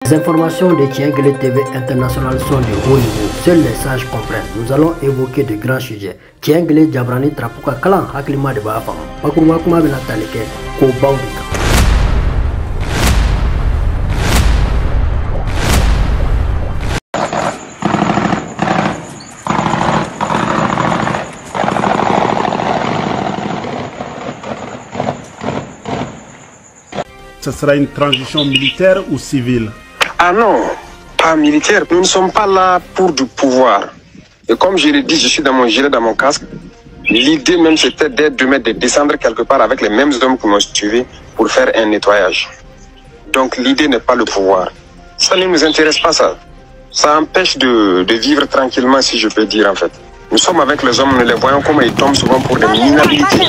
Les informations de Tienguele TV International sont de haut niveau. Seuls les sages comprennent. Nous allons évoquer de grands sujets. Tienguele Jabrani Trapuka Kalan Haklima de Bafam. Pakuruma Kuma Benataleke Ko Baudika. Ce sera une transition militaire ou civile? Ah non, pas militaire. Nous ne sommes pas là pour du pouvoir. Et comme je l'ai dit, je suis dans mon gilet, dans mon casque. L'idée même c'était de descendre quelque part avec les mêmes hommes qui m'ont tué pour faire un nettoyage. Donc l'idée n'est pas le pouvoir. Ça ne nous intéresse pas ça. Ça empêche de vivre tranquillement, si je peux dire en fait. Nous sommes avec les hommes, nous les voyons comment ils tombent souvent pour des minabilités.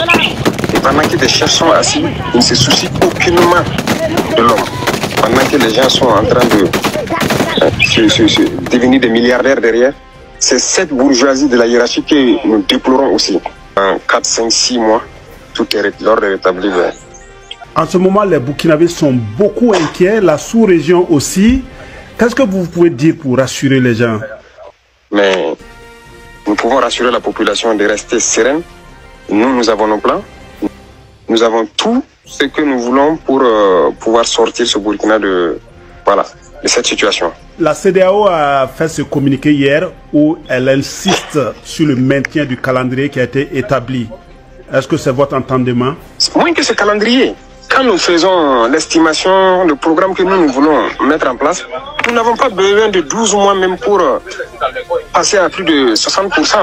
Et pendant que des chefs sont assis, ils ne se soucient aucunement de l'homme. Pendant que les gens sont en train de devenir des milliardaires derrière, c'est cette bourgeoisie de la hiérarchie que nous déplorons aussi. En 4, 5, 6 mois, tout est l'ordre est rétabli. En ce moment, les Burkinabés sont beaucoup inquiets, la sous-région aussi. Qu'est-ce que vous pouvez dire pour rassurer les gens? Mais nous pouvons rassurer la population de rester sereine. Nous avons nos plans. Nous avons tout ce que nous voulons pour pouvoir sortir ce Burkina de cette situation. La CEDEAO a fait ce communiqué hier où elle insiste sur le maintien du calendrier qui a été établi. Est-ce que c'est votre entendement? Moins que ce calendrier. Quand nous faisons l'estimation, le programme que nous voulons mettre en place, nous n'avons pas besoin de 12 mois même pour passer à plus de 60%.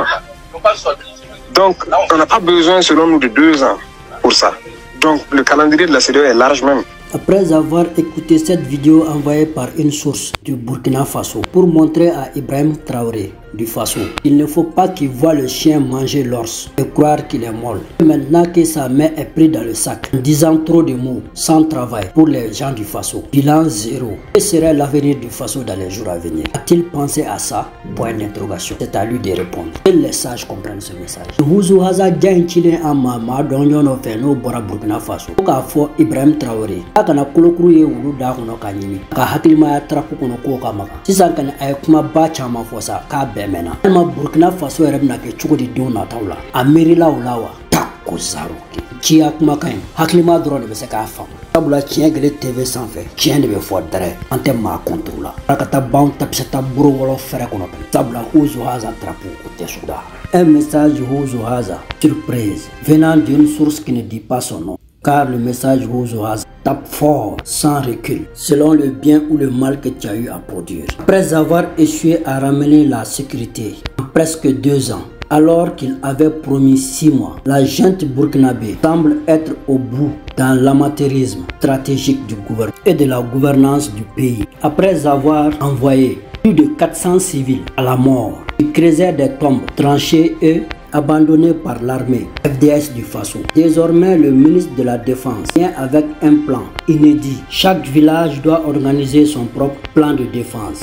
Donc, on n'a pas besoin, selon nous, de 2 ans pour ça. Donc, le calendrier de la CEDEAO est large même. Après avoir écouté cette vidéo envoyée par une source du Burkina Faso pour montrer à Ibrahim Traoré du Faso, il ne faut pas qu'il voit le chien manger l'ors et croire qu'il est molle. Maintenant que sa main est prise dans le sac, en disant trop de mots, sans travail pour les gens du Faso, bilan zéro. Que serait l'avenir du Faso dans les jours à venir? A-t-il pensé à ça? Point d'interrogation. C'est à lui de répondre. Et les sages comprennent ce message. Huzu Haza Djainchile Ama Donyono Feno Bora Burkina Faso. Okafo Ibrahim Traoré. Akana kulukuru ye wulu da kono ka ɲini ka hakilima trapu kono ko ka maga sisan kana ay kuma ba caman fɔ sa k'a bɛɛ mɛnna ma Burkina Faso yɛrɛ bɛna kɛ cogo di denw nataw la a miirila o la wa ta ko zaro kɛ ciya kumakan ɲi hakilima dɔrɔn de bɛ se k'a faamu sabula Tienguele TV sanfɛ tiɲɛ de bɛ fɔ dɛrɛ an tɛ maa kɔnturu la ala ka taa banw tapisata buru wɔlɔ fɛrɛ kɔnɔ sabula Huzu Haza trapu o tɛ suda. Un message Huzu Haza surprise venant d'une source qui ne dit pas son nom. Car le message Huzu Haza tape fort, sans recul, selon le bien ou le mal que tu as eu à produire. Après avoir échoué à ramener la sécurité en presque 2 ans, alors qu'il avait promis 6 mois, la junte burkinabé semble être au bout dans l'amateurisme stratégique du gouvernement et de la gouvernance du pays. Après avoir envoyé plus de 400 civils à la mort, ils creusaient des tombes tranchées et abandonné par l'armée FDS du Faso. Désormais, le ministre de la Défense vient avec un plan inédit. Chaque village doit organiser son propre plan de défense.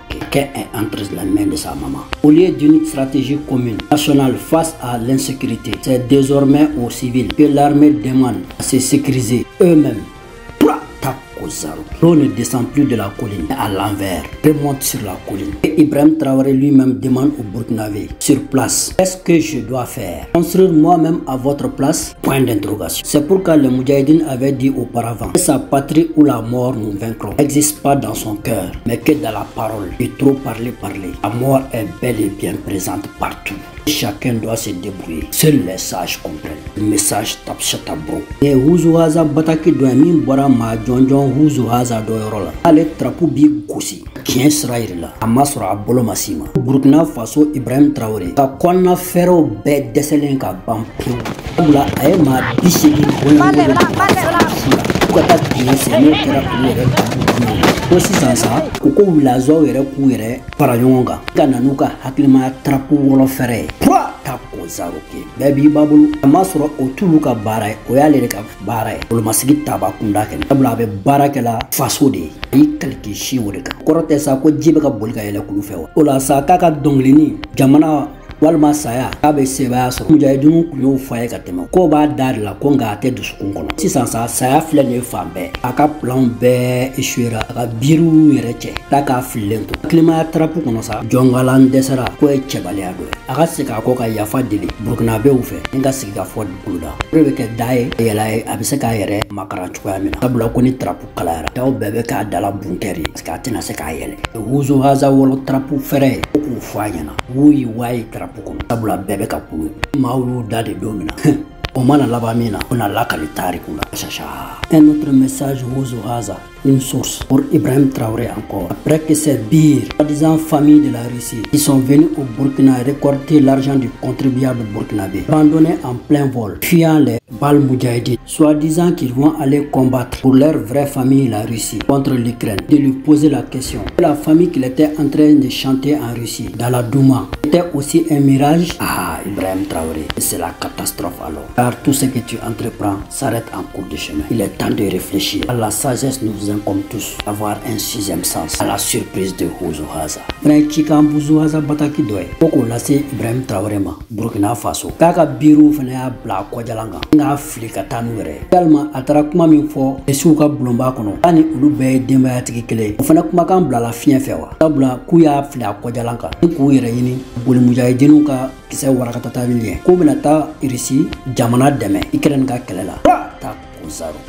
Quelqu'un est entre les mains de sa maman. Au lieu d'une stratégie commune nationale face à l'insécurité, c'est désormais aux civils que l'armée demande à se sécuriser eux-mêmes. L'eau ne descend plus de la colline à l'envers, remonte sur la colline. Et Ibrahim Traoré lui-même demande aux Burkinabés sur place: qu'est-ce que je dois faire? Construire moi-même à votre place? Point d'interrogation. C'est pourquoi le Moudjahidine avait dit auparavant que sa patrie ou la mort nous vaincront n'existe pas dans son cœur, mais que dans la parole. Et trop parler. La mort est bel et bien présente partout. Chacun doit se débrouiller. Seuls les sages comprennent. Le message tape chatabro. Et Huzu Haza bataki do min bora ma jonjon Huzu Haza do yorola. Ale trapu bi gosi. Kien srairila. Amasra abolo masima. Burkina Faso Ibrahim Traoré. Ka konna fero be deselen ka bampu. Bula ay ma bisigi bonne. Kota bien senu kera kuyere tapu. Ko sisan sa ko wilazo yere kuyere para ɲɔgɔn kan ka nanu ka hakilima trapu wolo fɛrɛ pura ta ko zaro ke bɛɛ b'i ba bolo a ma sɔrɔ o t'ulu ka baara ye o y'ale de ka baara ye olomasigi taba kunda kɛ sabula a bɛ baara kɛla faso de ye a y'i kaliki si o de kan kɔrɔ tɛ sa ko ji bɛ ka boli ka yɛlɛ kulu fɛ wa o la sa k'a ka dɔnkilini jamana walma saya k'a bɛ sebaya sɔrɔ mujahidinu kun y'o fɔ a ye ka tɛmɛ ko b'a da de la ko nka a tɛ dusukun kɔnɔ sisan sa saya filɛ nin ye fan bɛɛ a ka plan bɛɛ échouera a ka biiriw yɛrɛ cɛ k'a k'a fililen to hakilimaya tarapu kɔnɔ sa jɔngalan dɛsɛra k'o ye cɛbaliya dɔ ye a ka segin a kɔ ka yafa deli burukinabew fɛ ni ka sigi ka fɔ boloda o de bɛ kɛ da ye yɛlɛ ye a bɛ se k'a yɛrɛ makaran cogoya min na sabula ko ni tarapu kalayara taw bɛɛ bɛ k'a dala bunkɛri parce que a tɛna se k'a yɛlɛ Huzo Haza wɔlɔ tarapu fɛrɛ ye ko k'u fɔ a ɲɛna wuyi wayi tarapu kɔnɔ sabula bɛɛ bɛ ka kulu maaw y'u da de don min na o mana laban min na o na lakali tariku la chacha. Un autre message Huzo Haza, une source pour Ibrahim Traoré encore. Après que ces bires, soi-disant familles de la Russie, qui sont venus au Burkina récolter l'argent du contribuable burkinabé, abandonnés en plein vol, fuyant les balles moudjahidines, soi-disant qu'ils vont aller combattre pour leur vraie famille la Russie contre l'Ukraine, de lui poser la question. La famille qu'il était en train de chanter en Russie, dans la Douma, était aussi un mirage. Ah, Ibrahim Traoré, c'est la catastrophe alors. Car tout ce que tu entreprends s'arrête en cours de chemin. Il est temps de réfléchir. À la sagesse nous incombe tous d'avoir un sixième sens. À la surprise de Huzo Haza. Frère Chika Huzo Haza bataki doye. Poko lase Ibrahim Traoré ma Burkina Faso. Kaka biru fana ya bla kwajalanga. Nga flika tanu wɛrɛ. Tellement a taara kuma min fɔ esiw ka bulonba kɔnɔ. Ani olu bɛɛ ye denbayatigi kelen. O fana kumakan bilala fiɲɛ fɛ wa. Sabula k'u y'a fili a kɔjalan kan. Ni k'u yɛrɛ ɲini boli mujahidinu ka kisɛ warakatata ɲɛ. K'u bɛna taa Irisi jamana dɛmɛ Ukraine ka kɛlɛ la.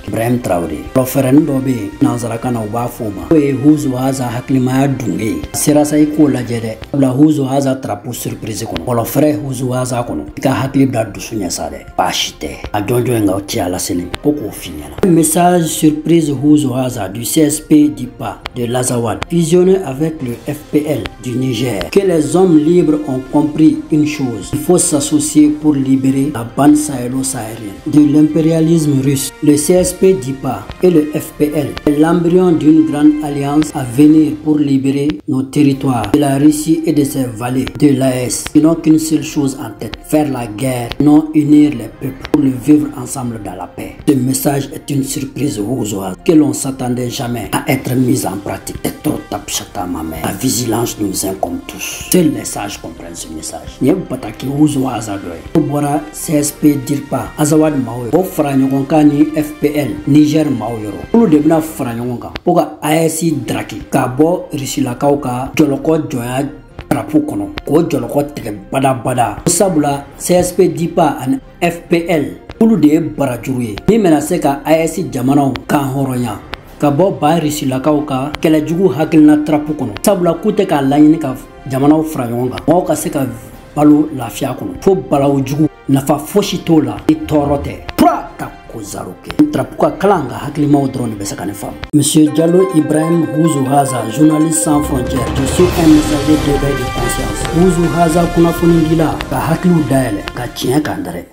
Ibrahim Traoré profɛrɛni dɔ bɛ yen nanzarakan na u b'a fɔ o ma o ye Huzo Haza hakilimaya dunge ye sera sa i k'o lajɛ dɛ sabula Huzo Haza tarapu surprise kɔnɔ kɔlɔfɛrɛ Huzo Haza kɔnɔ i ka hakili bila dusu ɲɛ sa dɛ baasi tɛ a jɔnjɔn in ka ci ala seli ko k'o f'i ɲɛna. Message surprise Huzo Haza du CSP d'IPA de l'Azawad fusionné avec le FPL du Niger que les hommes libres ont compris une chose: il faut s'associer pour libérer la bande sahélo-saharienne de l'impérialisme russe. Le CSP d'IPA et le FPL est l'embryon d'une grande alliance à venir pour libérer nos territoires de la Russie et de ses vallées de l'AES. Ils n'ont qu'une seule chose en tête: faire la guerre, non unir les peuples pour le vivre ensemble dans la paix. Ce message est une surprise Huzo Haza que l'on s'attendait jamais à être mise en pratique. C'est trop tapchata ma mère. La vigilance nous incombe tous. Seuls les sages comprennent ce message. N'y a pas qui Huzo Haza doit. Au bora CSP d'IPA Azawad Mawe. Au fragnon kani FPL Niger maaw yɔrɔ olu de bɛna fara ɲɔgɔn kan ko ka AES draki ka bɔ Rusilakaw ka jɔlɔkɔ jɔnya drapeau kɔnɔ k'o jɔlɔkɔ tigɛ badabada sabula CSP d'IPA ani FPL olu de ye barajuru ye min bɛna se ka AES jamanaw kan hɔrɔnya ka bɔ ba Rusilakaw ka kɛlɛjugu hakilina drapeau kɔnɔ sabula k'u tɛ k'a laɲini ka jamanaw fara ɲɔgɔn kan mɔgɔw ka se ka balo lafiya kɔnɔ fo balawu jugu nafa fosi t'o la i tɔɔrɔ tɛ pura ta ko zaro kɛ drapeau ka kalan ka hakilimaw dɔrɔn de bɛ se ka ne faamu. Monsieur Diallo Ibrahim Huzo Haza, journaliste sans frontières, je suis un messager d'éveil de conscience. Huzo Haza kunnafonidila ka hakiliw dayɛlɛ ka tiɲɛ kan dɛrɛ.